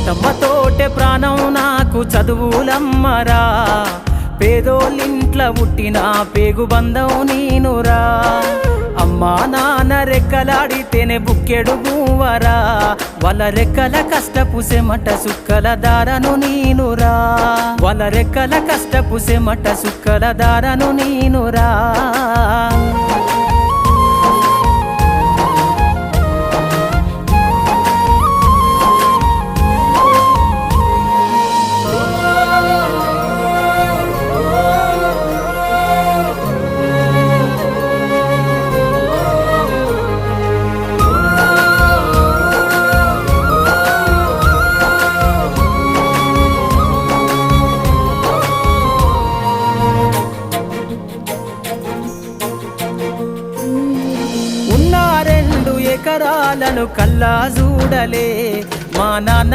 తోటే ప్రాణం నాకు చదువులమ్మరా, పేదోళ్ళింట్ల పుట్టిన పేగు బంధం నేనురా. అమ్మా నాన్న రెక్కలాడితేనే బుక్కెడు గువ్వరా, వాళ్ళ రెక్కల కష్టపు సెమట సుక్కల దారను నేనురా, వాళ్ళ రెక్కల కష్టపు సెమట సుక్కల దారను నేనురా. ఎకరాలను కల్లా చూడలే మా నాన్న